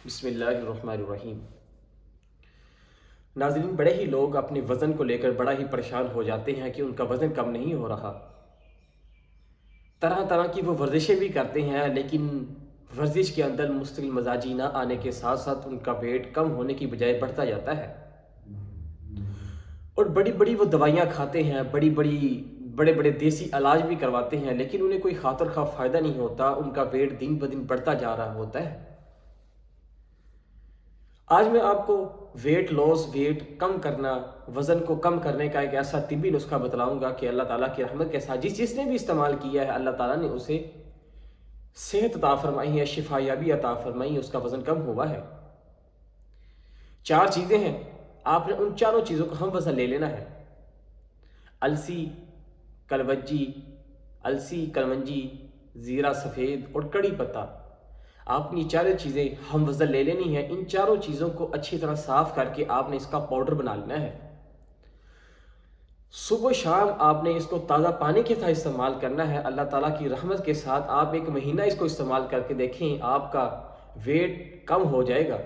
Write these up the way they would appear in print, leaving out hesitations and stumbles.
بسم اللہ الرحمن الرحیم۔ ناظرین، بڑے ہی لوگ اپنے وزن کو لے کر بڑا ہی پریشان ہو جاتے ہیں کہ ان کا وزن کم نہیں ہو رہا۔ طرح طرح کی وہ ورزشیں بھی کرتے ہیں، لیکن ورزش کے اندر مستقل مزاجی نہ آنے کے ساتھ ساتھ ان کا ویٹ کم ہونے کی بجائے بڑھتا جاتا ہے، اور بڑی بڑی وہ دوائیاں کھاتے ہیں، بڑے بڑے دیسی علاج بھی کرواتے ہیں، لیکن انہیں کوئی خاطر خواہ فائدہ نہیں ہوتا۔ ان کا ویٹ دن بدن بڑھتا جا رہا ہوتا ہے۔ آج میں آپ کو ویٹ لاس، ویٹ کم کرنا، وزن کو کم کرنے کا ایک ایسا طبی نسخہ بتلاؤں گا کہ اللہ تعالیٰ کی رحمت کے ساتھ جس نے بھی استعمال کیا ہے، اللہ تعالیٰ نے اسے صحت عطا فرمائی ہے، شفا یابی عطا فرمائی، اس کا وزن کم ہوا ہے۔ 4 چیزیں ہیں، آپ نے ان چاروں چیزوں کو ہم وزن لے لینا ہے۔ السی، کلونجی، زیرہ سفید اور کڑی پتہ۔ آپ نے یہ 4 چیزیں ہم وزن لے لینی ہے۔ ان چاروں چیزوں کو اچھی طرح صاف کر کے آپ نے اس کا پاؤڈر بنا لینا ہے۔ صبح و شام آپ نے اس کو تازہ پانی کے ساتھ استعمال کرنا ہے۔ اللہ تعالیٰ کی رحمت کے ساتھ آپ 1 مہینہ اس کو استعمال کر کے دیکھیں، آپ کا ویٹ کم ہو جائے گا،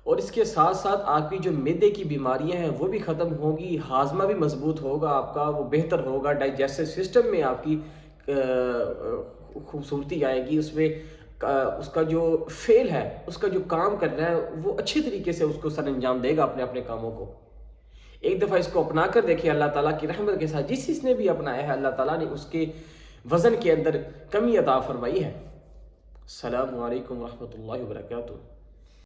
اور اس کے ساتھ ساتھ آپ کی جو معدے کی بیماریاں ہیں وہ بھی ختم ہوگی، ہاضمہ بھی مضبوط ہوگا، آپ کا وہ بہتر ہوگا، ڈائجسٹو سسٹم میں آپ کی خوبصورتی آئے گی، اس میں اس کا جو فعل ہے، اس کا جو کام کرنا ہے، وہ اچھے طریقے سے اس کو سر انجام دے گا اپنے کاموں کو۔ ایک دفعہ اس کو اپنا کر دیکھیں، اللہ تعالیٰ کی رحمت کے ساتھ جس نے بھی اپنایا ہے، اللہ تعالیٰ نے اس کے وزن کے اندر کمی عطا فرمائی ہے۔ السلام علیکم ورحمۃ اللہ وبرکاتہ۔